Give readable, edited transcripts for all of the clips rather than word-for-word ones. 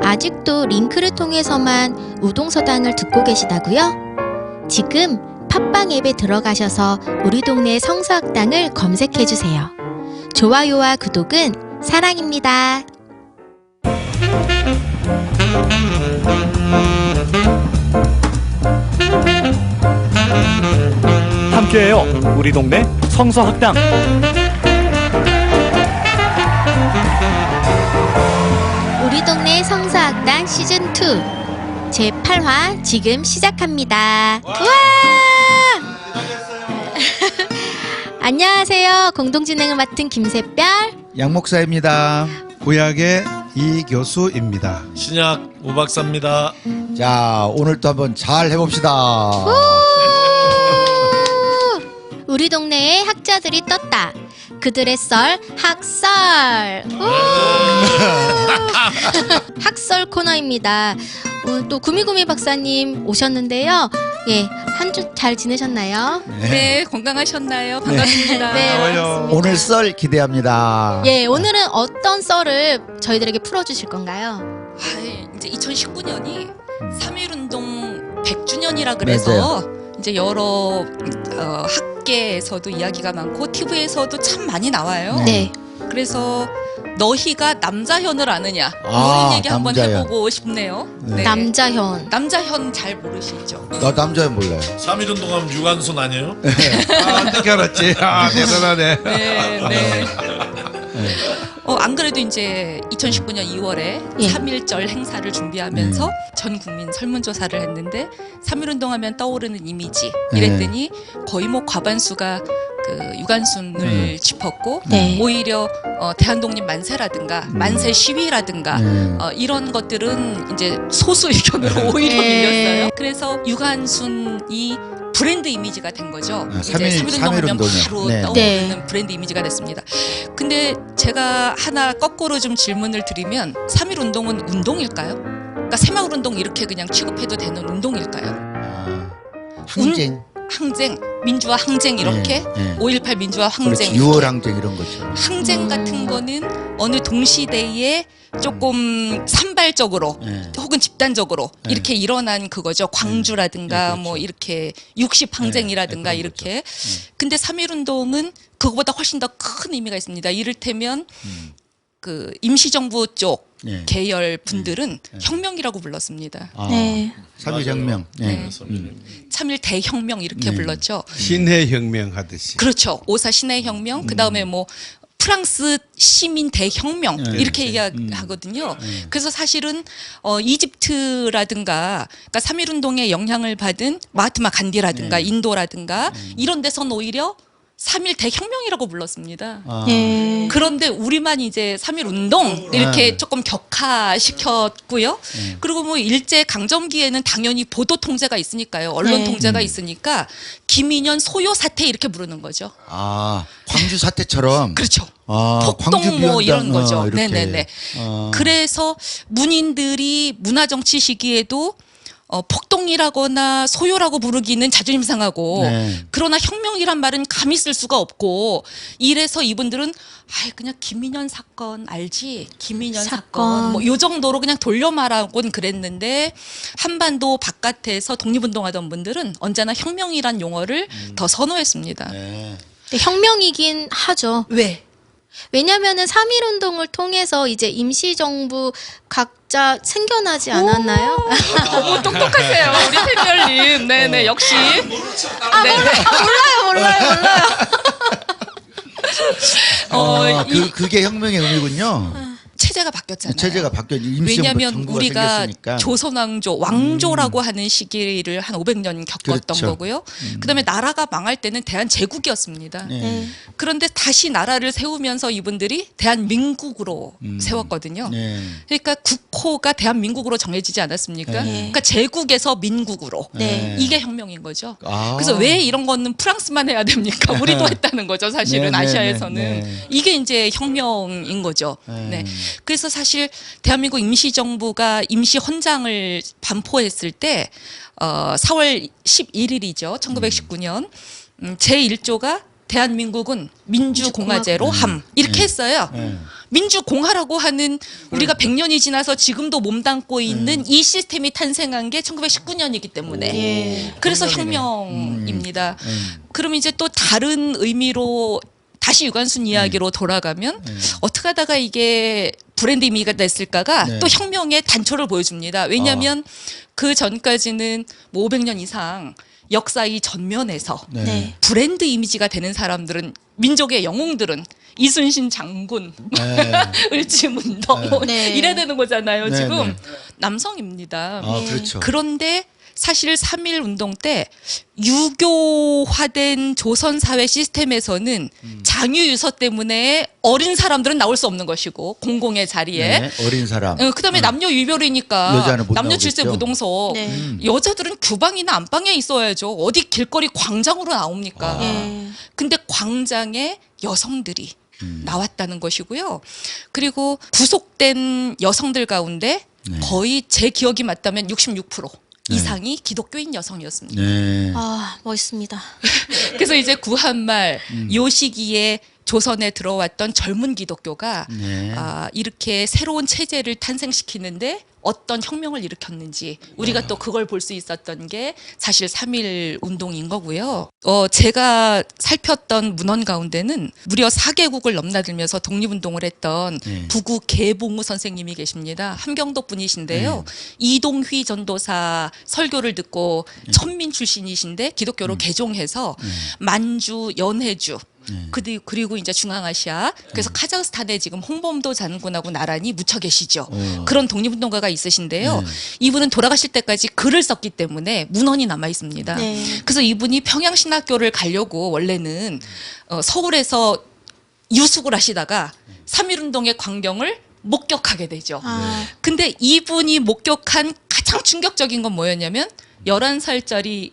아직도 링크를 통해서만 우동서당을 듣고 계시다고요? 지금 팟빵 앱에 들어가셔서 우리 동네 성서학당을 검색해주세요. 좋아요와 구독은 사랑입니다. 함께해요. 우리 동네 성서학당. 우리 동네 성서학당 시즌2 제8화 지금 시작합니다. 우와! 안녕하세요. 공동진행을 맡은 김새별 양 목사입니다. 구약의 이 교수입니다. 신약 오 박사입니다. 자, 오늘도 한번 잘 해봅시다. 우리 동네에 학자들이 떴다. 그들의 썰 학설. 학설 코너입니다. 오늘 또 구미구미 박사님 오셨는데요. 예, 한 주 잘 지내셨나요? 네, 건강하셨나요? 반갑습니다. 네, 반가워요. 오늘 썰 기대합니다. 예, 오늘은 어떤 썰을 저희들에게 풀어주실 건가요? 이제 2019년이 3.1운동 100주년이라 그래서 이제 여러 학계에서도 이야기가 많고 TV에서도 참 많이 나와요. 네. 그래서 너희가 남자현을 아느냐 아, 이런 얘기 한번 남자현. 해보고 싶네요. 네. 남자현. 남자현 잘 모르시죠? 나 남자는 몰라요. 3.1 운동하면 유관순 아니에요? 어떻게 알았지? 대단하네. 네. 안 그래도 이제 2019년 2월에 예. 3.1절 행사를 준비하면서 전 국민 설문조사를 했는데 3.1 운동하면 떠오르는 이미지 이랬더니 거의 뭐 과반수가 그 유관순을 짚었고 네. 오히려 대한독립 만세라든가 만세 시위라든가 이런 것들은 이제 소수 의견으로 오히려 밀렸어요. 그래서 유관순이 브랜드 이미지가 된 거죠. 이제 3.1 운동하면 바로 네. 떠오르는 브랜드 이미지가 됐습니다. 근데 제가 하나 거꾸로 좀 질문을 드리면 3.1 운동은 운동일까요? 그러니까 새마을 운동 이렇게 그냥 취급해도 되는 운동일까요? 항쟁. 항쟁, 민주화 항쟁 이렇게 네. 5.18 민주화 항쟁 그렇지, 6월 항쟁 이런 거죠. 항쟁 같은 거는 어느 동시대에 조금 산발적으로 혹은 집단적으로 이렇게 일어난 그거죠. 광주라든가 그렇죠. 뭐 이렇게 60 항쟁이라든가 그런 이렇게. 근데 3.1 운동은 그거보다 훨씬 더 큰 의미가 있습니다. 이를테면 그 임시정부 쪽 계열 분들은 혁명이라고 불렀습니다. 네. 3.1 혁명. 네. 3.1 대혁명 이렇게 불렀죠. 신해 혁명 하듯이. 그렇죠. 5.4 신해혁명, 그다음에 뭐 프랑스 시민 대혁명 이렇게 얘기하거든요. 그래서 사실은 이집트라든가 그러니까 3.1 운동에 영향을 받은 마하트마 간디라든가 인도라든가 이런 데서는 오히려 3.1 대혁명이라고 불렀습니다. 예. 그런데 우리만 이제 3.1 운동 이렇게 조금 격화시켰고요. 그리고 뭐 일제 강점기에는 당연히 보도 통제가 있으니까요. 언론 통제가 있으니까 김인현 소요 사태 이렇게 부르는 거죠. 아, 광주 사태처럼. 그렇죠. 광주 폭동 뭐 이런 비원당, 거죠. 이렇게. 네네네. 그래서 문인들이 문화정치 시기에도 폭동이라거나 소요라고 부르기는 자존심 상하고 그러나 혁명이란 말은 감히 쓸 수가 없고 이래서 이분들은 그냥 김인현 사건 알지? 김인현 사건 뭐 요 정도로 그냥 돌려 말하곤 그랬는데 한반도 바깥에서 독립운동하던 분들은 언제나 혁명이란 용어를 더 선호했습니다. 근데 혁명이긴 하죠. 왜? 왜냐면은 3.1 운동을 통해서 이제 임시정부 각자 생겨나지 않았나요? 너무 똑똑하세요, 우리 팬별님. 네네, 역시. 몰라요. 그게 혁명의 의미군요. 체제가 바뀌었잖아요. 체제가 바뀌었. 왜냐하면 우리가 생겼으니까. 조선왕조, 왕조라고 하는 시기를 한 500년 겪었던 그렇죠. 거고요. 그다음에 나라가 망할 때는 대한제국이었습니다. 그런데 다시 나라를 세우면서 이분들이 대한민국으로 세웠거든요. 그러니까 국호가 대한민국으로 정해지지 않았습니까? 그러니까 제국에서 민국으로. 이게 혁명인 거죠. 그래서 왜 이런 거는 프랑스만 해야 됩니까? 우리도 했다는 거죠. 사실은 아시아에서는. 이게 이제 혁명인 거죠. 네. 그래서 사실 대한민국 임시정부가 임시헌장을 반포했을 때 4월 11일이죠. 1919년 제1조가 대한민국은 민주공화제로 함 이렇게 했어요. 민주공화라고 하는 우리가 100년이 지나서 지금도 몸담고 있는 이 시스템이 탄생한 게 1919년이기 때문에 예. 그래서 혁명입니다. 그럼 이제 또 다른 의미로 다시 유관순 이야기로 돌아가면 어떻게 하다가 이게 브랜드 이미지가 됐을까가 네. 또 혁명의 단초를 보여줍니다. 왜냐하면 그 전까지는 뭐 500년 이상 역사의 전면에서 네. 네. 브랜드 이미지가 되는 사람들은 민족의 영웅들은 이순신 장군, 네. 을지문덕 뭐 네. 이래야 되는 거잖아요. 네, 지금 네. 남성입니다. 아, 그렇죠. 그런데 사실 3.1 운동 때 유교화된 조선 사회 시스템에서는 장유 유서 때문에 어린 사람들은 나올 수 없는 것이고 공공의 자리에 네, 어린 사람. 그다음에 남녀 유별이니까 여자는 못 남녀 질서 나오겠죠. 무동석 네. 여자들은 규방이나 안방에 있어야죠. 어디 길거리 광장으로 나옵니까? 예. 근데 광장에 여성들이 나왔다는 것이고요. 그리고 구속된 여성들 가운데 네. 거의 제 기억이 맞다면 66% 이상이 기독교인 여성이었습니다. 네. 아, 멋있습니다. 그래서 이제 구한말 요 시기에 조선에 들어왔던 젊은 기독교가 네. 이렇게 새로운 체제를 탄생시키는데 어떤 혁명을 일으켰는지 우리가 또 그걸 볼 수 있었던 게 사실 3.1 운동인 거고요. 제가 살폈던 문헌 가운데는 무려 4개국을 넘나들면서 독립운동을 했던 네. 부구 계봉우 선생님이 계십니다. 함경도 분이신데요. 이동휘 전도사 설교를 듣고 천민 출신이신데 기독교로 개종해서 만주, 연해주 그리고 이제 중앙아시아 그래서 카자흐스탄에 지금 홍범도 장군하고 나란히 묻혀 계시죠. 그런 독립운동가가 있으신데요. 이분은 돌아가실 때까지 글을 썼기 때문에 문헌이 남아 있습니다. 네. 그래서 이분이 평양신학교를 가려고 원래는 서울에서 유숙을 하시다가 3.1운동의 광경을 목격하게 되죠. 아, 근데 이분이 목격한 가장 충격적인 건 뭐였냐면 11살짜리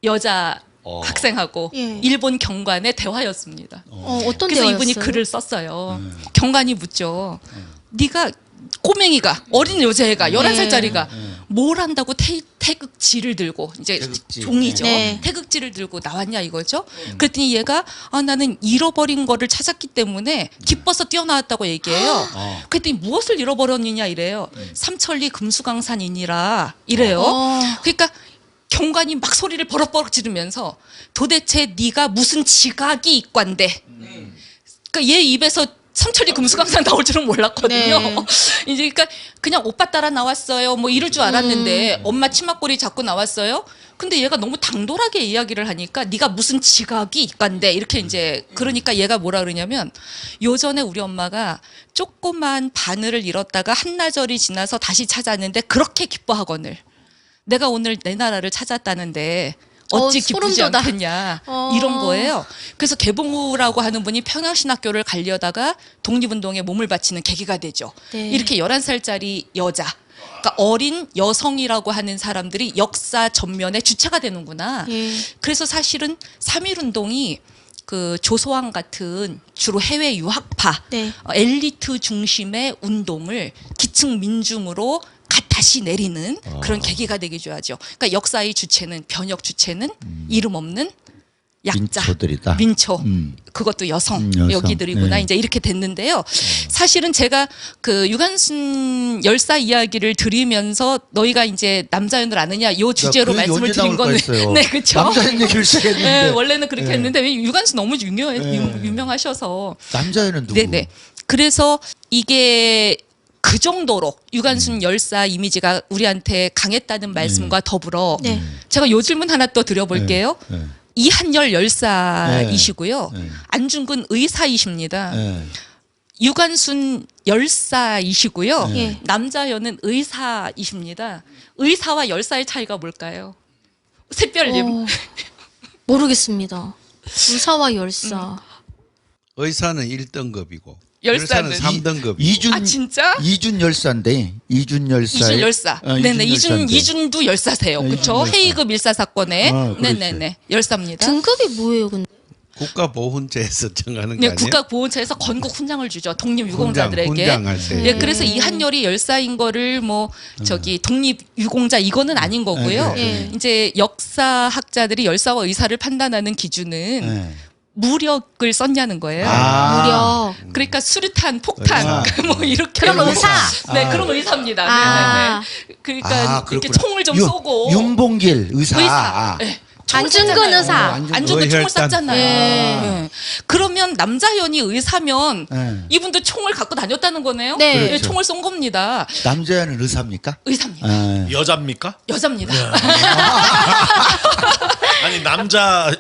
여자 학생하고 예. 일본 경관의 대화였습니다. 어떤 그래서 대화였어요? 이분이 글을 썼어요. 경관이 묻죠. 네가 꼬맹이가 어린 여자애가 11살짜리가 뭘 한다고 태극지를 들고 이제 태극지. 종이죠. 네. 태극지를 들고 나왔냐 이거죠. 그랬더니 얘가 나는 잃어버린 거를 찾았기 때문에 기뻐서 뛰어나왔다고 얘기해요. 그랬더니 무엇을 잃어버렸느냐 이래요. 삼천리 금수강산이니라 이래요. 그러니까 경관이 막 소리를 버럭버럭 지르면서 도대체 네가 무슨 지각이 있관데 그러니까 얘 입에서 삼천리 금수강산 나올 줄은 몰랐거든요. 네. 이제 그러니까 그냥 오빠 따라 나왔어요. 뭐 이럴 줄 알았는데 엄마 치마꼬리 잡고 나왔어요. 근데 얘가 너무 당돌하게 이야기를 하니까 네가 무슨 지각이 있간데 이렇게 이제 그러니까 얘가 뭐라 그러냐면 요전에 우리 엄마가 조그만 바늘을 잃었다가 한나절이 지나서 다시 찾았는데 그렇게 기뻐하거늘 내가 오늘 내 나라를 찾았다는데 어찌 소름 기쁘지 돋아. 않겠냐 이런 거예요. 그래서 개봉우라고 하는 분이 평양신학교를 가려다가 독립운동에 몸을 바치는 계기가 되죠. 네. 이렇게 11살짜리 여자 그러니까 어린 여성이라고 하는 사람들이 역사 전면의 주체가 되는구나. 예. 그래서 사실은 3.1 운동이 그 조소왕 같은 주로 해외 유학파 네. 엘리트 중심의 운동을 기층 민중으로 다시 내리는 그런 계기가 되기도 하죠. 그러니까 역사의 주체는 변혁 주체는 이름 없는 약자, 민초들이다. 민초, 그것도 여성, 여성. 여기들이구나 네. 이제 이렇게 됐는데요. 사실은 제가 그 유관순 열사 이야기를 드리면서 너희가 이제 남자연을 아느냐 요 주제로 그 얘기 말씀을 언제 드린 나올까 거는 했어요. 네 그렇죠. 남자인 얘기를 시작했는데. 네, 원래는 그렇게 네. 했는데 왜 유관순 너무 네. 유명하셔서 남자애는 누구? 네네. 그래서 이게 그 정도로 유관순 열사 이미지가 우리한테 강했다는 말씀과 더불어 네. 제가 요 질문 하나 또 드려볼게요. 네. 네. 이한열 열사이시고요. 네. 안중근 의사이십니다. 네. 유관순 열사이시고요. 네. 남자연은 의사이십니다. 의사와 열사의 차이가 뭘까요? 샛별님. 모르겠습니다. 의사와 열사. 의사는 1등급이고 열사는 3등급. 이준 아 진짜? 이준 열사인데 이준 열사. 이준 열사. 네네. 이준도 열사세요. 네, 그렇죠? 이준 열사. 헤이그 밀사 사건에. 그렇지. 네네네. 열사입니다. 등급이 뭐예요, 근데? 국가보훈제에서 정하는 거 네, 아니에요? 국가보훈처에서 건국 훈장을 주죠. 독립유공자들에게. 훈장할 때. 예, 그래서 이한열이 열사인 거를 뭐 저기 독립유공자 이거는 아닌 거고요. 네, 네. 이제 역사학자들이 열사와 의사를 판단하는 기준은 네. 무력을 썼냐는 거예요. 무려. 그러니까 수류탄, 폭탄, 뭐 이렇게. 그럼 의사. 네, 그런 의사입니다. 아. 네네네. 그러니까 이렇게 총을 좀 쏘고. 윤봉길 의사. 의사. 네. 안중근 의사. 안중근 총을 의혈단. 쐈잖아요. 네. 네. 그러면 남자현이 의사면 네. 이분도 총을 갖고 다녔다는 거네요. 네. 네, 그렇죠. 총을 쏜 겁니다. 남자는 의사입니까? 의사입니다. 아, 여자입니까? 여자입니다. 아니 남자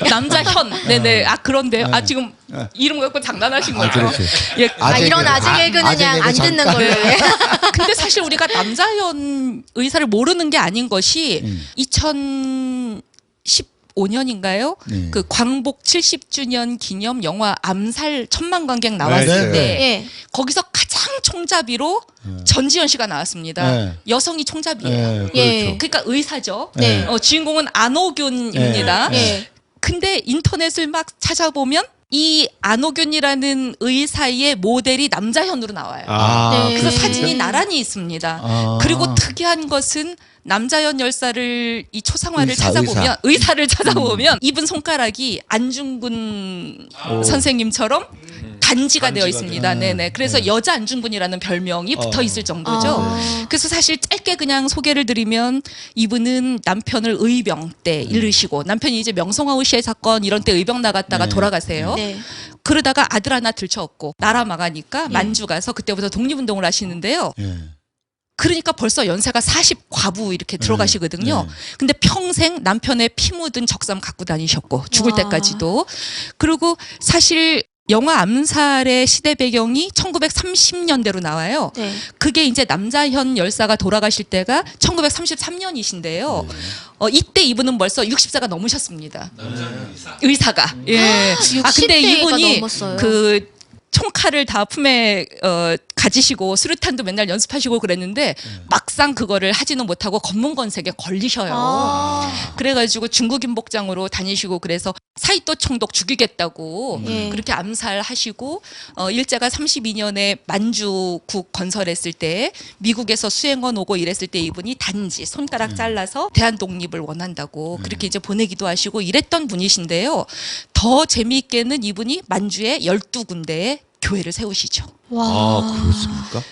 남자현. 네네. 아 그런데요. 아 지금 이름 갖고 장난하신 거죠? 그렇죠. 예. 이런 아재 개그는 아재 그냥 개그 안 듣는 잠깐. 걸로 해. 근데 사실 우리가 남자현 의사를 모르는 게 아닌 것이 2015년인가요? 네. 그 광복 70주년 기념 영화 암살 천만 관객 나왔을 네, 네. 때 예. 거기서 가장 총잡이로 전지현 씨가 나왔습니다. 네. 여성이 총잡이에요. 네, 그렇죠. 예. 그러니까 의사죠. 네. 주인공은 안호균입니다. 예. 근데 인터넷을 막 찾아보면 이 안호균이라는 의사의 모델이 남자현으로 나와요. 아, 네. 그래서 네. 사진이 나란히 있습니다. 아. 그리고 특이한 것은 남자현 열사를 이 초상화를 의사, 찾아보면 의사를 찾아보면 이분 손가락이 안중근 선생님처럼 단지가 되어 있습니다. 네네. 그래서 여자 안중근이라는 별명이 붙어 있을 정도죠. 아. 그래서 사실 짧게 그냥 소개를 드리면 이분은 남편을 의병 때 잃으시고 남편이 이제 명성황후 씨의 사건 이런 때 의병 나갔다가 네. 돌아가세요. 네. 그러다가 아들 하나 들쳐업고 나라 망하니까 만주 가서 그때부터 독립운동을 하시는데요. 예. 그러니까 벌써 연세가 40 과부 이렇게 들어가시거든요. 근데 평생 남편의 피 묻은 적삼 갖고 다니셨고 죽을 와. 때까지도. 그리고 사실 영화 암살의 시대 배경이 1930년대로 나와요. 네. 그게 이제 남자현 열사가 돌아가실 때가 1933년이신데요. 이때 이분은 벌써 60세가 넘으셨습니다. 의사가. 예. 아 근데 60대가 이분이 넘었어요. 그 총칼을 다 품에 가지시고 수류탄도 맨날 연습하시고 그랬는데 막상 그거를 하지는 못하고 검문건색에 걸리셔요. 아. 그래가지고 중국인 복장으로 다니시고 그래서 사이토 총독 죽이겠다고 예. 그렇게 암살하시고 일제가 32년에 만주국 건설했을 때 미국에서 수행원 오고 이랬을 때 이분이 단지 손가락 잘라서 대한 독립을 원한다고 그렇게 이제 보내기도 하시고 이랬던 분이신데요. 더 재미있게는 이분이 만주에 12군데에 교회를 세우시죠. 와. 아, 그렇습니까?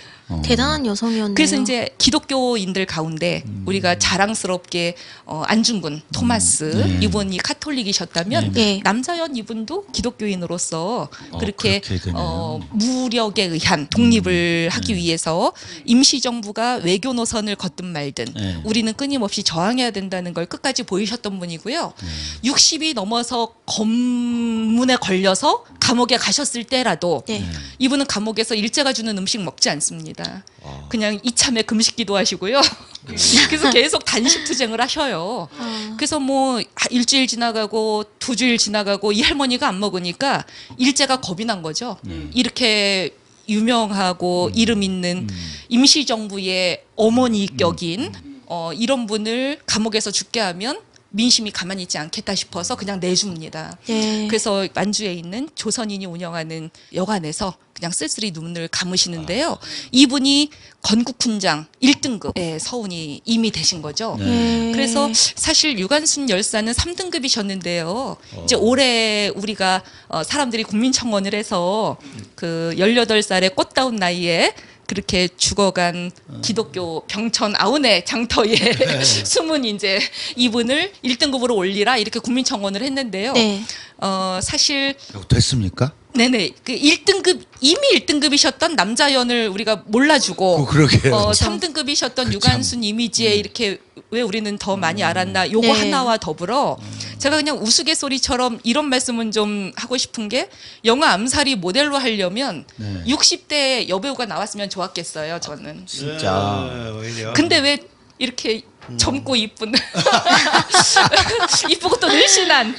대단한 여성이었네요. 그래서 이제 기독교인들 가운데 우리가 자랑스럽게 안중근, 토마스 이분이 카톨릭이셨다면 네. 남자현 이분도 기독교인으로서 그렇게 그렇게 되네요. 무력에 의한 독립을 하기 위해서 임시정부가 외교 노선을 걷든 말든 네. 우리는 끊임없이 저항해야 된다는 걸 끝까지 보이셨던 분이고요. 60이 넘어서 검문에 걸려서 감옥에 가셨을 때라도 네. 이분은 감옥에서 일제가 주는 음식 먹지 않습니다. 그냥 이참에 금식기도 하시고요. 그래서 계속 단식 투쟁을 하셔요. 그래서 뭐 일주일 지나가고 2주일 지나가고 이 할머니가 안 먹으니까 일제가 겁이 난 거죠. 이렇게 유명하고 이름 있는 임시정부의 어머니 격인 이런 분을 감옥에서 죽게 하면 민심이 가만히 있지 않겠다 싶어서 그냥 내줍니다. 네. 그래서 만주에 있는 조선인이 운영하는 여관에서 그냥 쓸쓸히 눈을 감으시는데요. 이분이 건국훈장 1등급의 서운이 이미 되신 거죠. 네. 그래서 사실 유관순 열사는 3등급이셨는데요. 이제 올해 우리가 사람들이 국민청원을 해서 그 18살의 꽃다운 나이에 그렇게 죽어간 기독교 병천 아우네 장터의 숨은 이제 이분을 1등급으로 올리라 이렇게 국민청원을 했는데요. 네. 사실 됐습니까? 네네 그 1등급 이미 1등급이셨던 남자연을 우리가 몰라주고 그러게요. 3등급이셨던 유관순 이미지에 이렇게 왜 우리는 더 많이 알았나 요거 네. 하나와 더불어 제가 그냥 우스갯소리처럼 이런 말씀은 좀 하고 싶은 게 영화 암살이 모델로 하려면 네. 60대 여배우가 나왔으면 좋았겠어요 저는. 진짜. 오히려. 근데 왜 이렇게 젊고 이쁜 이쁘고 또 늘씬한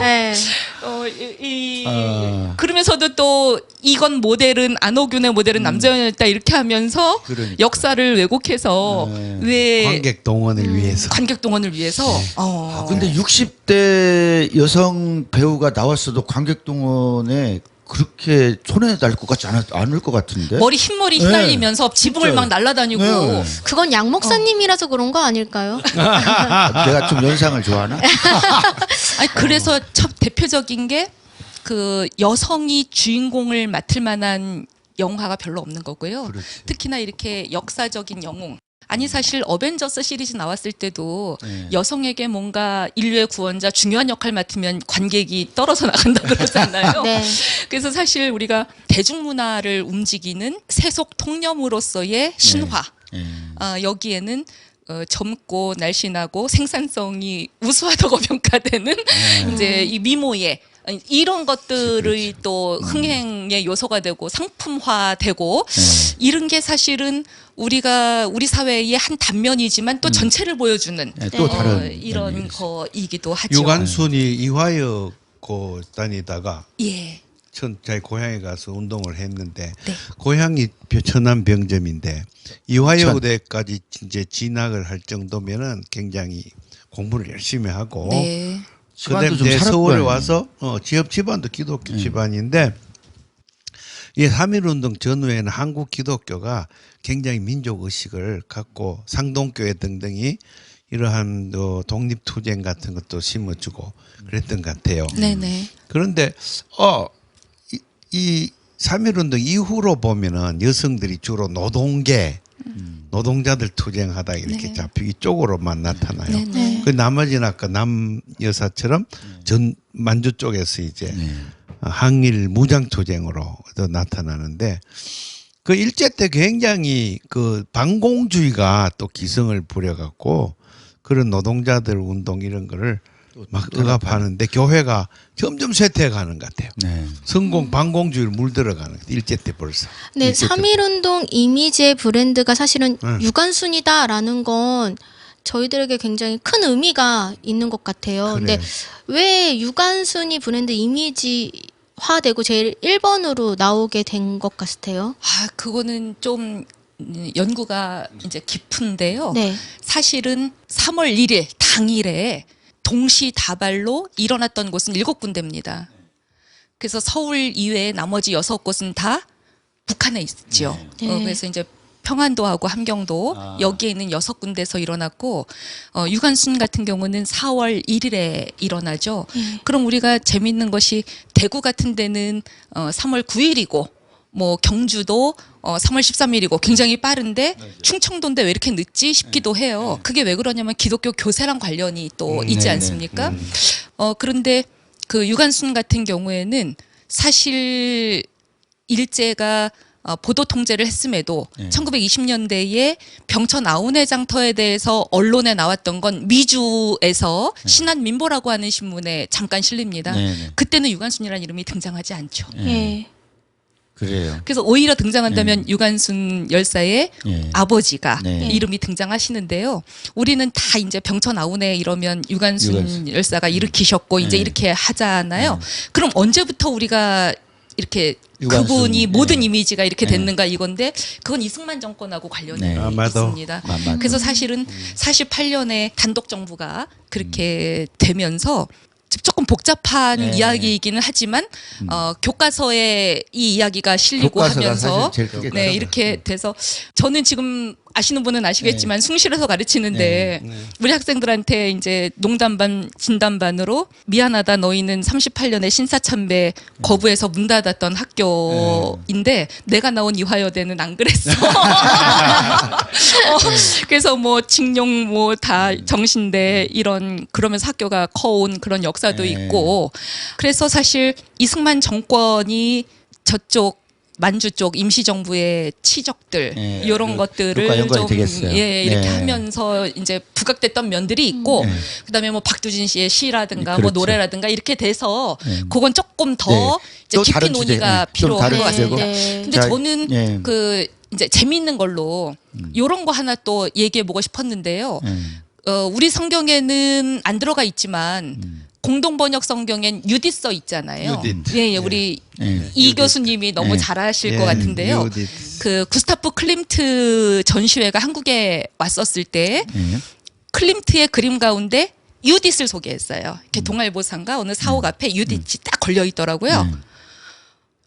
네. 그러면서도 또 이건 모델은 안호균의 모델은 남자였다 이렇게 하면서 그러니까. 역사를 왜곡해서 왜 관객 동원을 위해서. 관객 동원을 위해서 아, 근데 60대 여성 배우가 나왔어도 관객동원에 그렇게 손에 날 것 같지 않을 것 같은데. 머리 흰머리 네. 휘날리면서 지붕을 진짜요. 막 날아다니고 네. 그건 양 목사님이라서 그런 거 아닐까요? 내가 좀 연상을 좋아하나? 아니 그래서 첫 대표적인 게 그 여성이 주인공을 맡을 만한 영화가 별로 없는 거고요. 그렇지. 특히나 이렇게 역사적인 영웅. 아니 사실 어벤져스 시리즈 나왔을 때도 네. 여성에게 뭔가 인류의 구원자 중요한 역할 맡으면 관객이 떨어져 나간다 그러잖아요. 네. 그래서 사실 우리가 대중문화를 움직이는 세속 통념으로서의 신화. 예. 여기에는 젊고 날씬하고 생산성이 우수하다고 평가되는 이제 이 미모의 이런 것들의 또 흥행의 요소가 되고 상품화되고 이런 게 사실은 우리 사회의 한 단면이지만 또 전체를 보여주는 네, 또 다른 이런 면이 거이기도 하죠. 유관순이 이화여고 다니다가 예. 자기 고향에 가서 운동을 했는데 네. 고향이 천안 병점인데 이화여대까지 이제 진학을 할 정도면은 굉장히 공부를 열심히 하고 네. 집안도 좀 그다음에 살았고 서울에 아니에요. 와서 집안도 기독교 집안인데 이 3.1운동 전후에는 한국 기독교가 굉장히 민족 의식을 갖고 상동교회 등등이 이러한 독립투쟁 같은 것도 심어주고 그랬던 것 같아요. 네네. 그런데 이 3.1운동 이후로 보면은 여성들이 주로 노동자들 투쟁하다 이렇게 네. 잡히고 이쪽으로만 나타나요. 네네. 그 나머지는 아까 남 여사처럼 전 만주 쪽에서 이제 항일 무장 투쟁으로 나타나는데 그 일제 때 굉장히 그 반공주의가 또 기승을 부려갖고 그런 노동자들 운동 이런 거를 막 억압하는데 교회가 점점 쇠퇴해가는 것 같아요. 네. 성공 반공주의를 물들어가는 것 같아요. 일제 때 벌써. 네, 3.1운동 이미지의 브랜드가 사실은 네. 유관순이다라는 건 저희들에게 굉장히 큰 의미가 있는 것 같아요. 근데 왜 유관순이 브랜드 이미지화되고 제일 1번으로 나오게 된 것 같아요? 그거는 좀 연구가 이제 깊은데요. 네. 사실은 3월 1일 당일에 동시다발로 일어났던 곳은 7군데입니다. 그래서 서울 이외에 나머지 6곳은 다 북한에 있죠. 네. 그래서 이제 평안도하고 함경도 여기에 있는 6군데서 일어났고 유관순 같은 경우는 4월 1일에 일어나죠. 그럼 우리가 재미있는 것이 대구 같은 데는 3월 9일이고 뭐 경주도 3월 13일이고 굉장히 빠른데 충청도인데 왜 이렇게 늦지 싶기도 해요. 그게 왜 그러냐면 기독교 교세랑 관련이 또 있지 않습니까? 그런데 그 유관순 같은 경우에는 사실 일제가 보도 통제를 했음에도 1920년대에 병천 아우네 장터에 대해서 언론에 나왔던 건 미주에서 신한민보라고 하는 신문에 잠깐 실립니다. 그때는 유관순이라는 이름이 등장하지 않죠. 예. 그래요. 그래서 오히려 등장한다면 유관순 열사의 아버지가 네. 이름이 등장하시는데요. 우리는 다 이제 병천 아우네 이러면 유관순 열사가 일으키셨고 이제 이렇게 하잖아요. 그럼 언제부터 우리가 이렇게 유관순, 그분이 모든 이미지가 이렇게 됐는가 이건데 그건 이승만 정권하고 관련이 있습니다. 그래서 사실은 48년에 단독 정부가 그렇게 되면서 조금 복잡한 이야기이기는 하지만 교과서에 이 이야기가 실리고 하면서 이렇게 돼서 저는 지금 아시는 분은 아시겠지만 숭실에서 가르치는데 우리 학생들한테 이제 농담반 진담반으로 미안하다 너희는 38년에 신사참배 거부해서 문 닫았던 학교인데 내가 나온 이화여대는 안 그랬어. 그래서 뭐 칙룡 뭐 다 정신대 이런 그러면서 학교가 커온 그런 역사도 있고 그래서 사실 이승만 정권이 저쪽 만주 쪽 임시정부의 치적들 이런 것들을 좀 이렇게 하면서 이제 부각됐던 면들이 있고 그다음에 뭐 박두진 씨의 시라든가 뭐 노래라든가 이렇게 돼서 그건 조금 더 이제 깊이 논의가 필요한 것 같습니다. 근데 저는 그 이제 재미있는 걸로 이런 거 하나 또 얘기해 보고 싶었는데요. 우리 성경에는 안 들어가 있지만 공동 번역 성경엔 유딧 써 있잖아요. 예, 우리 이 교수님이 너무 잘 아실 것 같은데요. 그 구스타프 클림트 전시회가 한국에 왔었을 때 클림트의 그림 가운데 유딧을 소개했어요. 이렇게 동아일보상가 어느 사옥 앞에 유딧이 딱 걸려 있더라고요.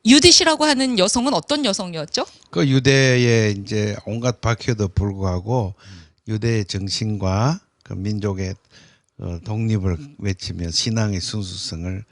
유디시라고 하는 여성은 어떤 여성이었죠? 그 유대의 이제 온갖 박해도 불구하고 유대의 정신과 그 민족의 독립을 외치며 신앙의 순수성을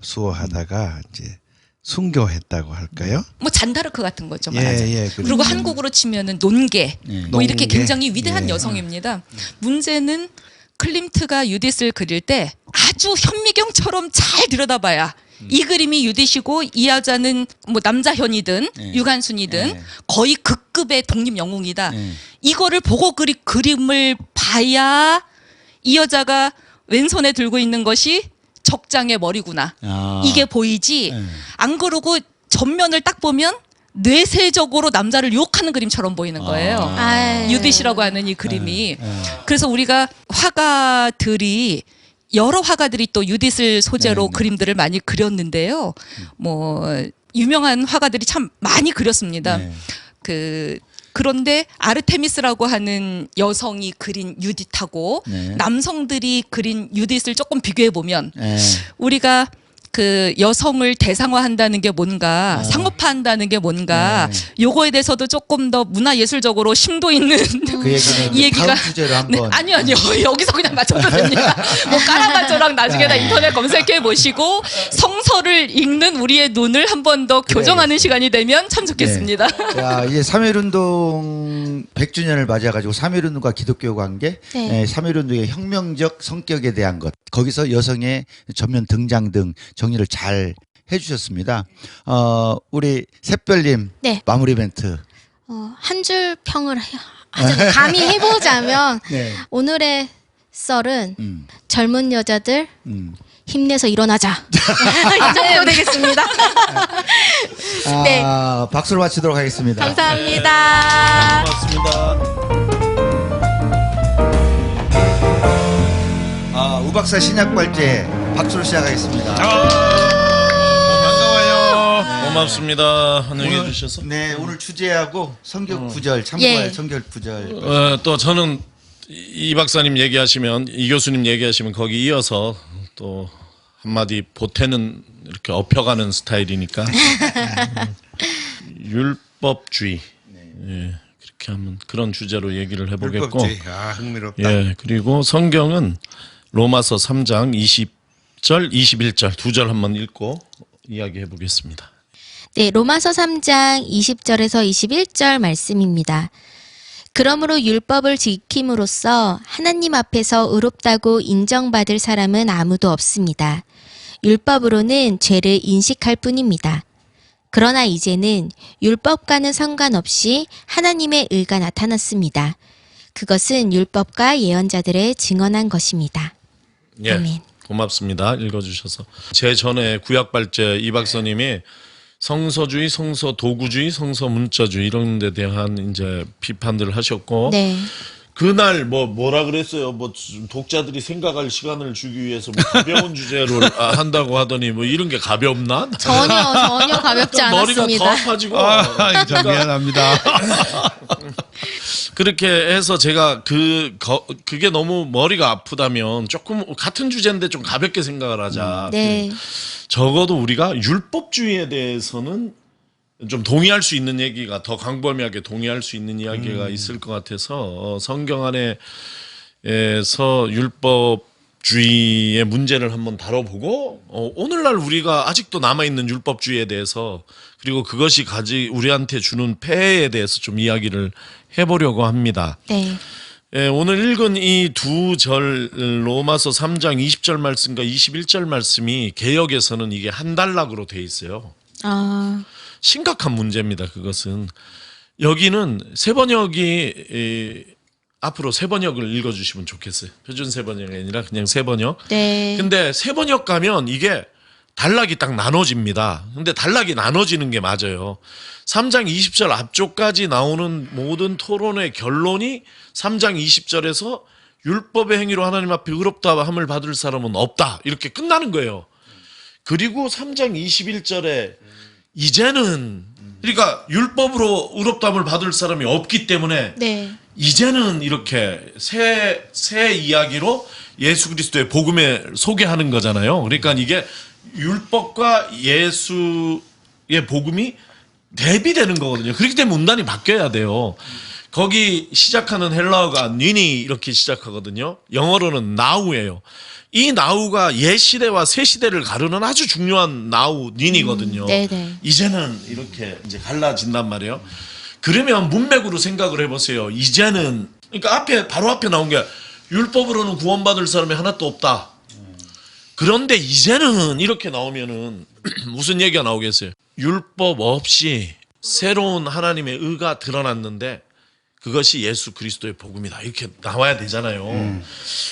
수호하다가 이제 순교했다고 할까요? 뭐 잔다르크 같은 거죠, 말하자면. 예, 그리고 한국으로 치면은 논개, 네. 뭐 이렇게 논개. 굉장히 위대한 예. 여성입니다. 문제는 클림트가 유디스를 그릴 때 아주 현미경처럼 잘 들여다봐야 이 그림이 유디시고 이 여자는 뭐 남자현이든 네. 유관순이든 네. 거의 극급의 독립 영웅이다. 네. 이거를 보고 그림을 봐야 이 여자가 왼손에 들고 있는 것이 적장의 머리구나. 아. 이게 보이지. 네. 안 그러고 전면을 딱 보면 뇌세적으로 남자를 유혹하는 그림처럼 보이는 거예요. 아유. 유디시라고 하는 이 그림이. 네. 그래서 우리가 화가들이 여러 화가들이 또 유디스를 소재로 네, 네. 그림들을 많이 그렸는데요. 뭐 유명한 화가들이 참 많이 그렸습니다. 네. 그런데 아르테미스라고 하는 여성이 그린 유디트하고 네. 남성들이 그린 유디스를 조금 비교해 보면 네. 우리가 그 여성을 대상화한다는 게 뭔가 상업화한다는 게 뭔가 요거에 대해서도 조금 더 문화예술적으로 심도 있는 그 얘기는 이 얘기가 다음 주제로 한번. 네, 아니요 여기서 그냥 맞춰도 됩니다. 뭐 까라바조랑 나중에 다 인터넷 검색해 보시고 성서를 읽는 우리의 눈을 한 번 더 교정하는 시간이 되면 참 좋겠습니다. 야, 이제 3.1운동 100주년을 맞이해가지고 3.1운동과 기독교 관계, 네. 3.1운동의 혁명적 성격에 대한 것, 거기서 여성의 전면 등장 등 정리를 잘 해주셨습니다. 우리 샛별님 네. 마무리 멘트. 한 줄 평을 감히 해보자면 네. 오늘의 썰은 음, 젊은 여자들 음. 힘내서 일어나자. 이 정도 되겠습니다. 네. 박수로 마치도록 하겠습니다. 감사합니다. 고맙습니다. 우박사 신약발제 박수로 시작하겠습니다. 반가워요. 고맙습니다. 환영해 주셔서. 네, 오늘 주제하고 성경 구절 참고할 예. 성경 구절. 또 저는 이 박사님 얘기하시면 이 교수님 얘기하시면 거기 이어서 또 한마디 보태는 이렇게 엎혀가는 스타일이니까 율법주의 예, 그렇게 하면 그런 주제로 얘기를 해보겠고 불법주의. 흥미롭다. 예 그리고 성경은 로마서 3장 20절 21절 두 절 한번 읽고 이야기해 보겠습니다. 네, 로마서 3장 20절에서 21절 말씀입니다. 그러므로 율법을 지킴으로써 하나님 앞에서 의롭다고 인정받을 사람은 아무도 없습니다. 율법으로는 죄를 인식할 뿐입니다. 그러나 이제는 율법과는 상관없이 하나님의 의가 나타났습니다. 그것은 율법과 예언자들의 증언한 것입니다. 예, 아멘. 고맙습니다. 읽어주셔서 제 전에 구약발제 이 박사님이 성서주의, 성서도구주의, 성서문자주의 이런 데 대한 이제 비판들을 하셨고 네. 그날 뭐라 그랬어요. 뭐 독자들이 생각할 시간을 주기 위해서 뭐 가벼운 주제를 한다고 하더니 뭐 이런 게 가볍나? 전혀 가볍지 머리가 않았습니다. 더 아파지고 참 미안합니다. 그렇게 해서 제가 그게 너무 머리가 아프다면 조금 같은 주제인데 좀 가볍게 생각을 하자. 네. 적어도 우리가 율법주의에 대해서는 좀 동의할 수 있는 얘기가 더 광범위하게 동의할 수 있는 이야기가 있을 것 같아서 성경 안에서 율법주의의 문제를 한번 다뤄보고 오늘날 우리가 아직도 남아있는 율법주의에 대해서 그리고 그것이 우리한테 주는 폐해에 대해서 좀 이야기를 해보려고 합니다. 네. 예, 오늘 읽은 이 두 절 로마서 3장 20절 말씀과 21절 말씀이 개역에서는 이게 한 단락으로 돼 있어요. 심각한 문제입니다. 그것은 여기는 세번역이 앞으로 세번역을 읽어주시면 좋겠어요. 표준 세번역이 아니라 그냥 세번역. 네. 근데 세번역 가면 이게 단락이 딱 나눠집니다. 근데 단락이 나눠지는 게 맞아요. 3장 20절 앞쪽까지 나오는 모든 토론의 결론이 3장 20절에서 율법의 행위로 하나님 앞에 의롭다함을 받을 사람은 없다. 이렇게 끝나는 거예요. 그리고 3장 21절에 이제는 그러니까 율법으로 의롭다함을 받을 사람이 없기 때문에 네. 이제는 이렇게 새 이야기로 예수 그리스도의 복음을 소개하는 거잖아요. 그러니까 이게 율법과 예수의 헬라어의 복음이 대비되는 거거든요. 그렇기 때문에 문단이 바뀌어야 돼요. 거기 시작하는 헬라어가 니니 이렇게 시작하거든요. 영어로는 now예요. 이 now가 옛 시대와 새 시대를 가르는 아주 중요한 now 니니거든요. 네네. 이제는 이렇게 이제 갈라진단 말이에요. 그러면 문맥으로 생각을 해보세요. 이제는 그러니까 바로 앞에 나온 게 율법으로는 구원받을 사람이 하나도 없다. 그런데 이제는 이렇게 나오면은 무슨 얘기가 나오겠어요? 율법 없이 새로운 하나님의 의가 드러났는데 그것이 예수 그리스도의 복음이다. 이렇게 나와야 되잖아요.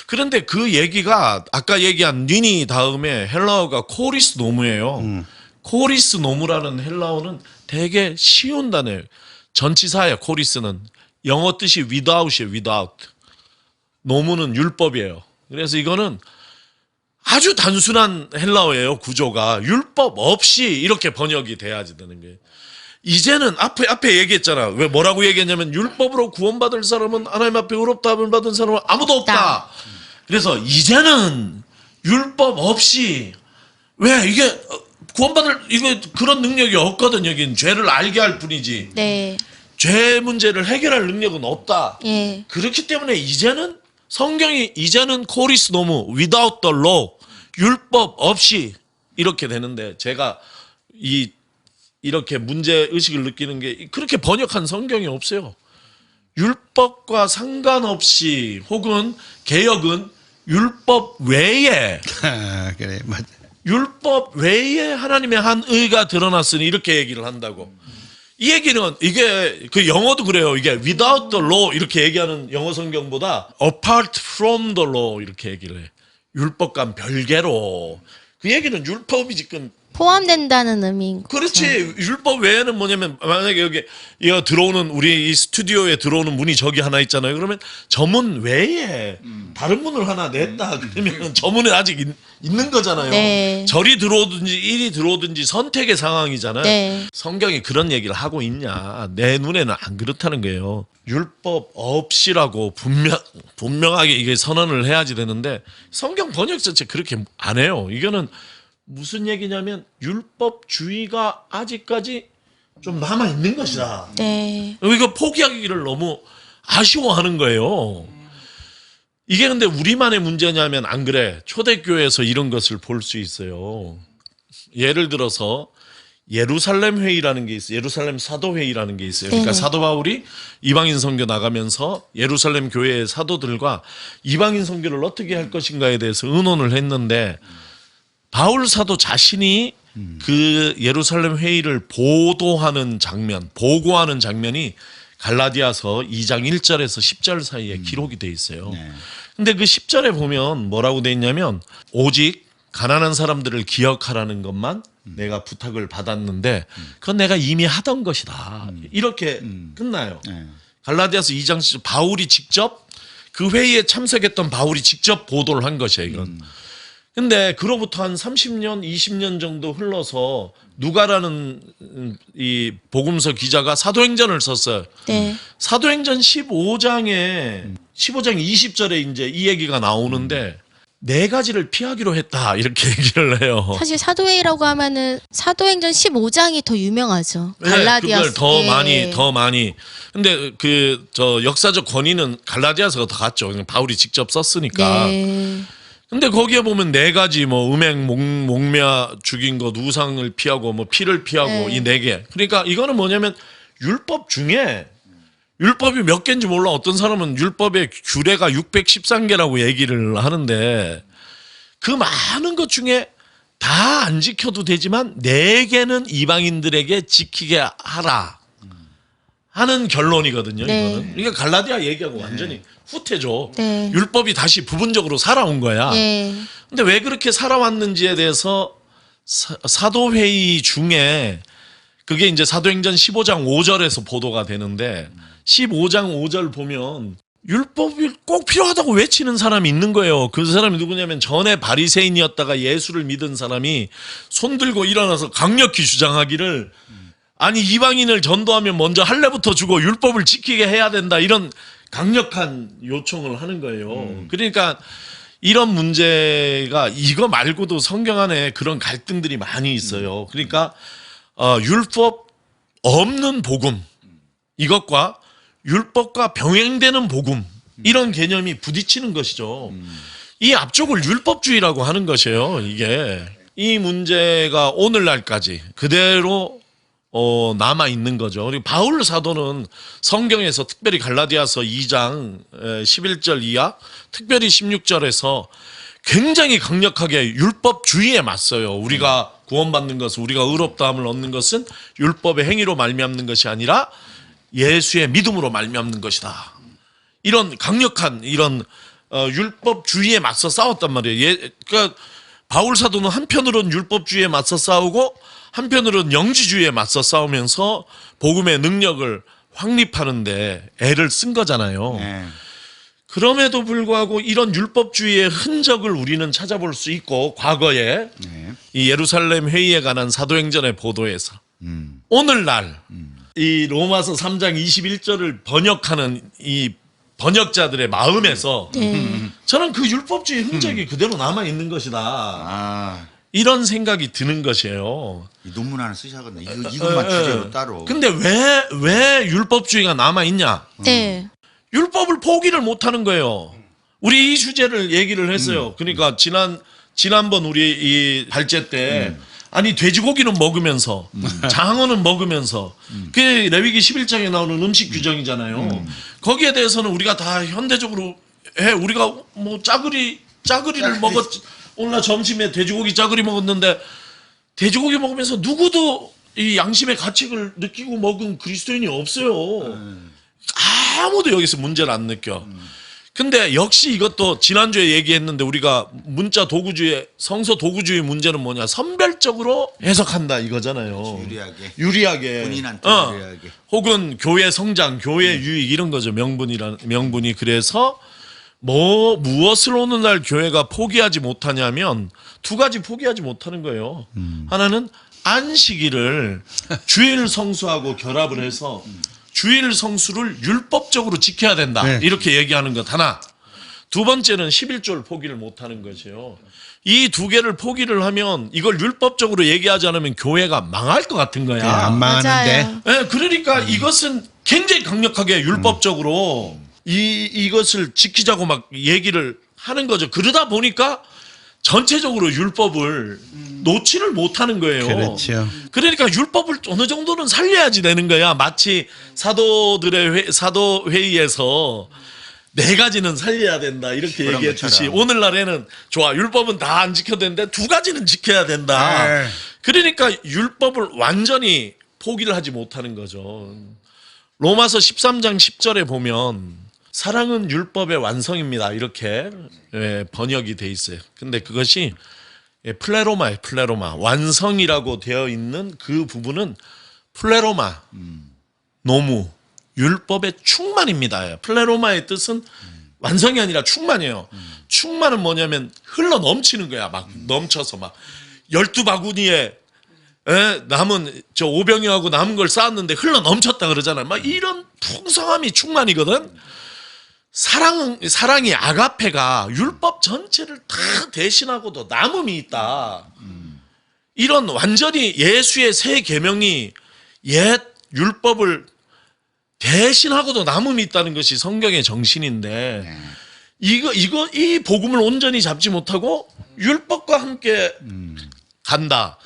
그런데 그 얘기가 아까 얘기한 니니 다음에 헬라어가 코리스 노무예요. 코리스 노무라는 헬라어는 되게 쉬운 단어예요. 전치사예요. 코리스는 영어 뜻이 without이에요. without. 노무는 율법이에요. 그래서 이거는 아주 단순한 헬라어예요. 구조가 율법 없이 이렇게 번역이 돼야지 되는 게. 이제는 앞에 얘기했잖아. 왜 뭐라고 얘기했냐면 율법으로 구원받을 사람은 하나님 앞에 의롭다함을 받은 사람은 아무도 없다. 그래서 이제는 율법 없이 왜 이게 이거 그런 능력이 없거든. 여긴 죄를 알게 할 뿐이지. 네. 죄 문제를 해결할 능력은 없다. 예. 그렇기 때문에 이제는 성경이 이제는 코리스 노무 without the law 율법 없이 이렇게 되는데 제가 이렇게 문제 의식을 느끼는 게 그렇게 번역한 성경이 없어요. 율법과 상관없이 혹은 개역은 율법 외에 그래 맞아. 율법 외에 하나님의 한 의가 드러났으니 이렇게 얘기를 한다고. 이 얘기는 이게 그 영어도 그래요. 이게 without the law 이렇게 얘기하는 영어 성경보다 apart from the law 이렇게 얘기를 해. 율법과 별개로. 그 얘기는 율법이 지금 포함된다는 의미인 거죠. 그렇지. 율법 외에는 뭐냐면 만약에 여기 이거 들어오는 우리 이 스튜디오에 들어오는 문이 저기 하나 있잖아요. 그러면 저 문 외에 다른 문을 하나 냈다. 그러면 저 문에 아직 있는 거잖아요. 네. 절이 들어오든지 일이 들어오든지 선택의 상황이잖아요. 네. 성경이 그런 얘기를 하고 있냐. 내 눈에는 안 그렇다는 거예요. 율법 없이라고 분명하게 이게 선언을 해야지 되는데 성경 번역 자체 그렇게 안 해요. 이거는 무슨 얘기냐면 율법주의가 아직까지 좀 남아 있는 것이다. 네. 이거 포기하기를 너무 아쉬워하는 거예요. 이게 근데 우리만의 문제냐면 안 그래. 초대교회에서 이런 것을 볼 수 있어요. 예를 들어서 예루살렘 회의라는 게 있어요. 예루살렘 사도 회의라는 게 있어요. 그러니까 네네. 사도 바울이 이방인 선교 나가면서 예루살렘 교회의 사도들과 이방인 선교를 어떻게 할 것인가에 대해서 의논을 했는데 바울 사도 자신이 그 예루살렘 회의를 보고하는 장면이 갈라디아서 2장 1절에서 10절 사이에 기록이 돼 있어요. 근데 그 10절에 보면 뭐라고 돼 있냐면 오직 가난한 사람들을 기억하라는 것만 내가 부탁을 받았는데 그건 내가 이미 하던 것이다. 이렇게 끝나요. 갈라디아서 2장 10절 바울이 직접 그 회의에 참석했던 바울이 직접 보도를 한 것이에요. 이건. 근데 그로부터 한 30년, 20년 정도 흘러서 누가라는 이 복음서 기자가 사도행전을 썼어요. 네. 사도행전 15장 20절에 이제 이 얘기가 나오는데 네 가지를 피하기로 했다 이렇게 얘기를 해요. 사실 사도행이라고 하면은 사도행전 15장이 더 유명하죠. 네, 갈라디아서. 그걸 더 많이. 근데 그 역사적 권위는 갈라디아서가 더 같죠. 그냥 바울이 직접 썼으니까. 네. 근데 거기에 보면 네 가지 뭐 음행, 목매 죽인 것, 우상을 피하고 뭐 피를 피하고 네. 이 네 개. 그러니까 이거는 뭐냐면 율법 중에 율법이 몇 개인지 몰라. 어떤 사람은 율법의 규례가 613개라고 얘기를 하는데 그 많은 것 중에 다 안 지켜도 되지만 4개는 이방인들에게 지키게 하라 하는 결론이거든요. 네. 이거는. 이게 갈라디아 얘기하고 완전히 후퇴죠. 네. 율법이 다시 부분적으로 살아온 거야. 네. 근데 왜 그렇게 살아왔는지에 대해서 사도회의 중에 그게 이제 사도행전 15장 5절에서 보도가 되는데 15장 5절 보면 율법이 꼭 필요하다고 외치는 사람이 있는 거예요. 그 사람이 누구냐면 전에 바리새인이었다가 예수를 믿은 사람이 손 들고 일어나서 강력히 주장하기를 아니 이방인을 전도하면 먼저 할례부터 주고 율법을 지키게 해야 된다 이런 강력한 요청을 하는 거예요. 그러니까 이런 문제가 이거 말고도 성경 안에 그런 갈등들이 많이 있어요. 그러니까 율법 없는 복음 이것과 율법과 병행되는 복음 이런 개념이 부딪히는 것이죠. 이 앞쪽을 율법주의라고 하는 것이에요. 이게 이 문제가 오늘날까지 그대로 남아 있는 거죠. 그리고 바울 사도는 성경에서 특별히 갈라디아서 2장 11절 이하, 특별히 16절에서 굉장히 강력하게 율법주의에 맞서요. 우리가 구원받는 것은, 우리가 의롭다함을 얻는 것은 율법의 행위로 말미암는 것이 아니라 예수의 믿음으로 말미암는 것이다. 이런 강력한 이런 율법주의에 맞서 싸웠단 말이에요. 그러니까 바울 사도는 한편으로는 율법주의에 맞서 싸우고 한편으로는 영지주의에 맞서 싸우면서 복음의 능력을 확립하는데 애를 쓴 거잖아요. 네. 그럼에도 불구하고 이런 율법주의의 흔적을 우리는 찾아볼 수 있고 과거에 이 예루살렘 회의에 관한 사도행전의 보도에서 오늘날 이 로마서 3장 21절을 번역하는 이 번역자들의 마음에서 저는 그 율법주의 흔적이 그대로 남아 있는 것이다. 이런 생각이 드는 것이에요. 이 논문 하나 쓰셔야겠네. 이것만 주제로 따로. 근데 왜 율법주의가 남아 있냐? 네. 율법을 포기를 못 하는 거예요. 우리 이 주제를 얘기를 했어요. 그러니까 지난번 우리 이 발제 때 아니 돼지고기는 먹으면서 장어는 먹으면서 그게 레위기 11장에 나오는 음식 규정이잖아요. 거기에 대해서는 우리가 다 현대적으로 해. 우리가 뭐 짜글이를 먹었. 오늘 점심에 돼지고기 짜글이 먹었는데 돼지고기 먹으면서 누구도 이 양심의 가책을 느끼고 먹은 그리스도인이 없어요. 아무도 여기서 문제를 안 느껴. 근데 역시 이것도 지난주에 얘기했는데 우리가 문자 도구주의, 성서 도구주의 문제는 뭐냐? 선별적으로 해석한다 이거잖아요. 유리하게. 본인한테 유리하게. 혹은 교회 성장, 교회 유익 이런 거죠. 명분이. 그래서 무엇을 오늘날 교회가 포기하지 못하냐면 두 가지 포기하지 못하는 거예요. 하나는 안식일을 주일 성수하고 결합을 해서 주일 성수를 율법적으로 지켜야 된다. 네. 이렇게 얘기하는 것 하나. 두 번째는 11조를 포기를 못하는 거죠. 이 두 개를 포기를 하면 이걸 율법적으로 얘기하지 않으면 교회가 망할 것 같은 거야. 안 망하는데. 맞아요. 네, 그러니까 이것은 굉장히 강력하게 율법적으로 이것을 지키자고 막 얘기를 하는 거죠. 그러다 보니까 전체적으로 율법을 놓지를 못하는 거예요. 그렇죠. 그러니까 율법을 어느 정도는 살려야지 되는 거야. 마치 사도들의 사도 회의에서 네 가지는 살려야 된다 이렇게 얘기했듯이 오늘날에는 좋아 율법은 다 안 지켜야 되는데 두 가지는 지켜야 된다. 네. 그러니까 율법을 완전히 포기를 하지 못하는 거죠. 로마서 13장 10절에 보면 사랑은 율법의 완성입니다. 이렇게 번역이 돼 있어요. 근데 그것이 플레로마예요. 플레로마. 완성이라고 되어 있는 그 부분은 플레로마. 노무. 율법의 충만입니다. 플레로마의 뜻은 완성이 아니라 충만이에요. 충만은 뭐냐면 흘러 넘치는 거야. 막 넘쳐서 막 12바구니에 남은 저 오병이하고 남은 걸 쌓았는데 흘러 넘쳤다 그러잖아요. 막 이런 풍성함이 충만이거든. 사랑이 아가페가 율법 전체를 다 대신하고도 남음이 있다. 이런 완전히 예수의 새 계명이 옛 율법을 대신하고도 남음이 있다는 것이 성경의 정신인데 이 복음을 온전히 잡지 못하고 율법과 함께 간다.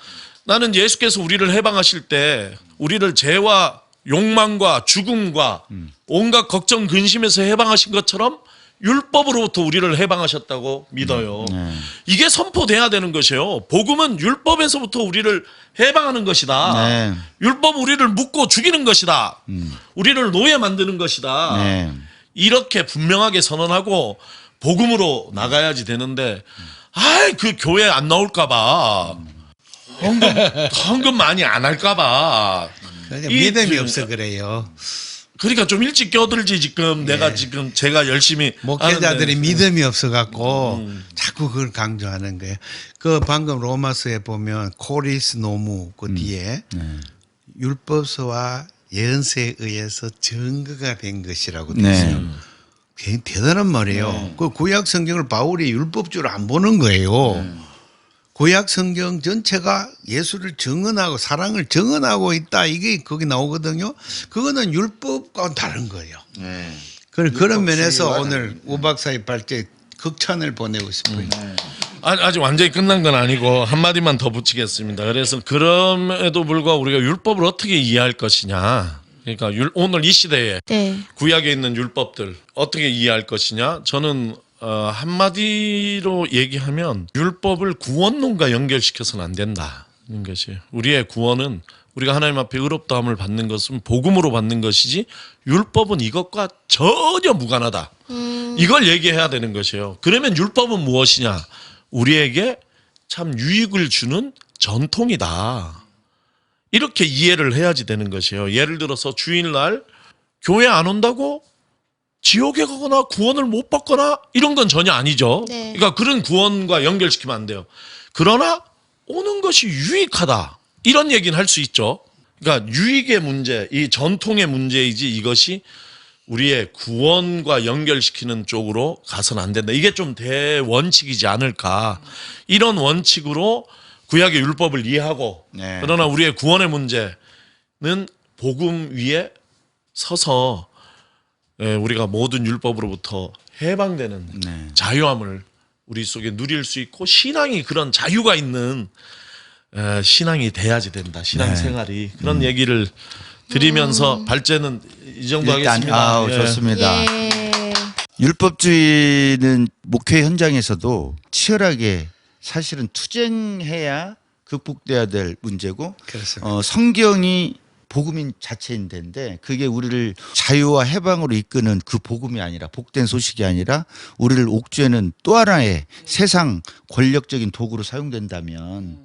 나는 예수께서 우리를 해방하실 때 우리를 죄와 욕망과 죽음과 온갖 걱정 근심에서 해방하신 것처럼 율법으로부터 우리를 해방하셨다고 믿어요. 이게 선포돼야 되는 것이에요. 복음은 율법에서부터 우리를 해방하는 것이다. 네. 율법 우리를 묶고 죽이는 것이다. 우리를 노예 만드는 것이다. 네. 이렇게 분명하게 선언하고 복음으로 나가야지 되는데 그 교회 안 나올까 봐. 헌금 많이 안 할까 봐. 그러니까 믿음이 없어 그래요. 그러니까 좀 일찍 껴들지 지금 내가 지금 제가 열심히 목회자들이 하는데. 믿음이 없어갖고 자꾸 그걸 강조하는 거예요. 그 방금 로마서에 보면 코리스 노무 그 뒤에 율법서와 예언서에 의해서 증거가 된 것이라고 돼 있어요. 굉장히 대단한 말이에요. 그 구약 성경을 바울이 율법주로 안 보는 거예요. 구약 성경 전체가 예수를 증언하고 사랑을 증언하고 있다. 이게 거기 나오거든요. 그거는 율법과는 다른 거예요. 네. 그런 면에서 율법주의와 오늘 다른 우 박사의 발제에 극찬을 보내고 싶어요. 아직 완전히 끝난 건 아니고 한마디만 더 붙이겠습니다. 그래서 그럼에도 불구하고 우리가 율법을 어떻게 이해할 것이냐. 그러니까 오늘 이 시대에 네. 구약에 있는 율법들 어떻게 이해할 것이냐. 저는 한마디로 얘기하면 율법을 구원론과 연결시켜서는 안 된다는 것이. 우리의 구원은 우리가 하나님 앞에 의롭다함을 받는 것은 복음으로 받는 것이지 율법은 이것과 전혀 무관하다. 이걸 얘기해야 되는 것이에요. 그러면 율법은 무엇이냐? 우리에게 참 유익을 주는 전통이다. 이렇게 이해를 해야지 되는 것이에요. 예를 들어서 주일날 교회 안 온다고 지옥에 가거나 구원을 못 받거나 이런 건 전혀 아니죠. 네. 그러니까 그런 구원과 연결시키면 안 돼요. 그러나 오는 것이 유익하다. 이런 얘기는 할 수 있죠. 그러니까 유익의 문제, 이 전통의 문제이지 이것이 우리의 구원과 연결시키는 쪽으로 가서는 안 된다. 이게 좀 대원칙이지 않을까. 이런 원칙으로 구약의 율법을 이해하고 네. 그러나 우리의 구원의 문제는 복음 위에 서서 우리가 모든 율법으로부터 해방되는 네. 자유함을 우리 속에 누릴 수 있고 신앙이 그런 자유가 있는 신앙이 돼야지 된다. 신앙생활이 그런 얘기를 드리면서 발제는 이 정도 일단 하겠습니다. 예. 좋습니다. 예. 율법주의는 목회 현장에서도 치열하게 사실은 투쟁해야 극복돼야 될 문제고 그렇습니다. 성경이 복음인 자체인데 그게 우리를 자유와 해방으로 이끄는 그 복음이 아니라 복된 소식이 아니라 우리를 옥죄는 또 하나의 세상 권력적인 도구로 사용된다면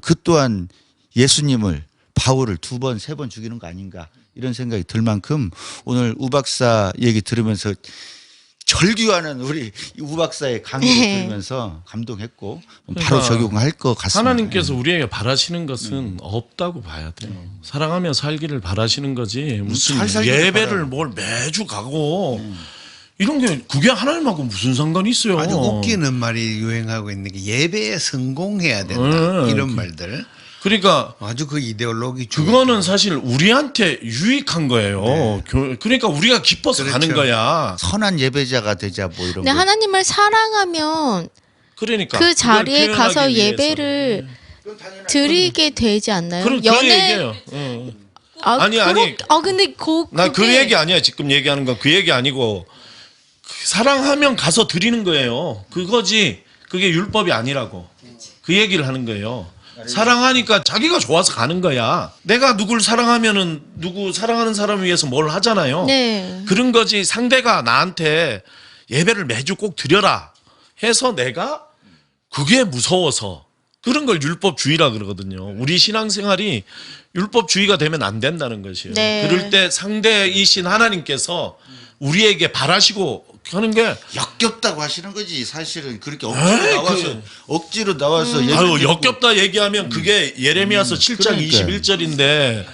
그 또한 예수님을 바울을 2번, 3번 죽이는 거 아닌가 이런 생각이 들 만큼 오늘 우 박사 얘기 들으면서 절규하는 우리 우 박사의 강의를 들으면서 감동했고 바로 그러니까 적용할 것 같습니다. 하나님께서 우리에게 바라시는 것은 없다고 봐야 돼요. 사랑하며 살기를 바라시는 거지 무슨 잘 살기를 예배를 바라요. 뭘 매주 가고 이런 게 그게 하나님하고 무슨 상관이 있어요. 아주 웃기는 말이 유행하고 있는 게 예배에 성공해야 된다. 이런 말들. 그러니까 아주 그 이데올로기 그거는 사실 우리한테 유익한 거예요. 그러니까 우리가 기뻐서 그렇죠. 가는 거야. 선한 예배자가 되자 뭐 이런 근데 거. 하나님을 사랑하면 그러니까 그 자리에 그걸 가서 표현하기 위해서. 예배를 드리게 되지 않나요? 그런 얘기예요. 아니, 아니. 근데 나 그 그게- 얘기 아니야. 지금 얘기하는 건 그 얘기 아니고 사랑하면 가서 드리는 거예요. 그거지. 그게 율법이 아니라고. 그 얘기를 하는 거예요. 사랑하니까 자기가 좋아서 가는 거야. 내가 누굴 사랑하면은 누구 사랑하는 사람을 위해서 뭘 하잖아요. 네. 그런 거지. 상대가 나한테 예배를 매주 꼭 드려라 해서 내가 그게 무서워서 그런 걸 율법주의라 그러거든요. 우리 신앙생활이 율법주의가 되면 안 된다는 것이에요. 네. 그럴 때 상대이신 하나님께서 우리에게 바라시고 하는 게 역겹다고 하시는 거지 사실은 그렇게 억지로 나와서 예배 아유 드리고 역겹다 얘기하면 그게 예레미야서 7장 그러니까요. 21절인데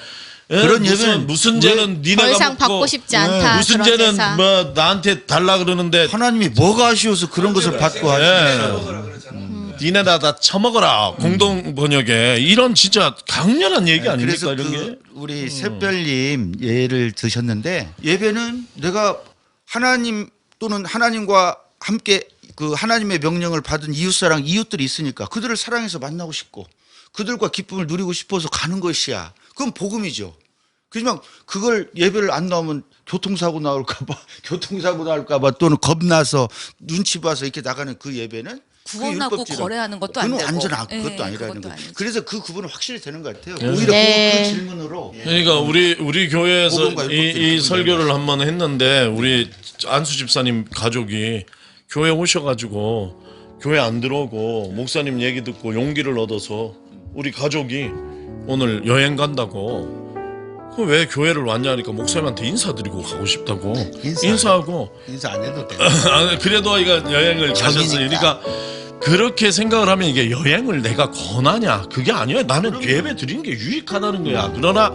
그런 예배는 무슨 죄는 니네가 더 이상 먹고 받고 싶지 않다. 무슨 그런 죄는 대사. 뭐 나한테 달라 그러는데 하나님이 뭐가 아쉬워서 그런 것을 받고 하시겠어요. 니네다 다 처먹어라 공동 번역에 이런 진짜 강렬한 얘기 아닙니까 그래서 이런 게? 우리 샛별님 예를 드셨는데 예배는 내가 하나님 또는 하나님과 함께 그 하나님의 명령을 받은 이웃사랑 이웃들이 있으니까 그들을 사랑해서 만나고 싶고 그들과 기쁨을 누리고 싶어서 가는 것이야. 그건 복음이죠. 그렇지만 그걸 예배를 안 나오면 교통사고 나올까봐 또는 겁나서 눈치 봐서 이렇게 나가는 그 예배는 구원하고 그게 율법주의라. 거래하는 것도 안 그건 되고. 완전 예, 그것도 아니라는 그것도 거예요. 아니죠. 그래서 그 구분은 확실히 되는 것 같아요. 오히려 네. 그 질문으로 그러니까 우리 교회에서 복음과 이 율법들이 설교를 한번 했는데 우리 안수 집사님 가족이 교회 오셔가지고 교회 안 들어오고 목사님 얘기 듣고 용기를 얻어서 우리 가족이 오늘 여행 간다고 그 왜 교회를 왔냐 하니까 목사님한테 인사드리고 가고 싶다고 인사하고 인사 안 해도 돼. 그래도 이거 여행을 가셨어요. 그러니까 그렇게 생각을 하면 이게 여행을 내가 권하냐 그게 아니야. 나는 예배 드리는 게 유익하다는 거야. 그러나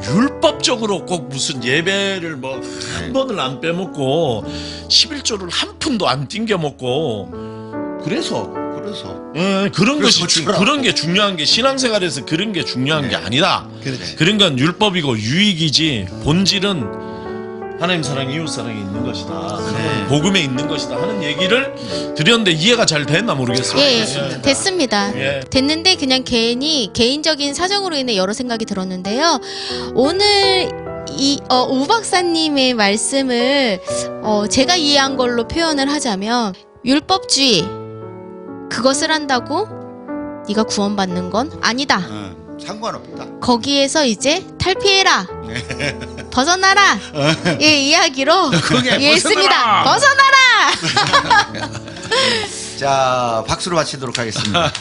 율법적으로 꼭 무슨 예배를 뭐 한 번을 안 빼먹고 11조를 한 푼도 안 띵겨 먹고 그래서 그래서 그런 그래서 것이 어쩌라고. 그런 게 중요한 게 신앙생활에서 그런 게 중요한 게 아니다. 그렇지. 그런 건 율법이고 유익이지 본질은 하나님 사랑, 이웃 사랑이 있는 것이다. 복음에 있는 것이다 하는 얘기를 드렸는데 이해가 잘 됐나 모르겠습니다. 예, 됐습니다. 예. 됐는데 그냥 괜히 개인적인 사정으로 인해 여러 생각이 들었는데요. 오늘 우 박사님의 말씀을 제가 이해한 걸로 표현을 하자면 율법주의 그것을 한다고 네가 구원받는 건 아니다. 상관없다. 거기에서 이제 탈피해라. 벗어나라. 예, 이야기로 이해했습니다. 벗어나라. 자, 박수로 마치도록 하겠습니다.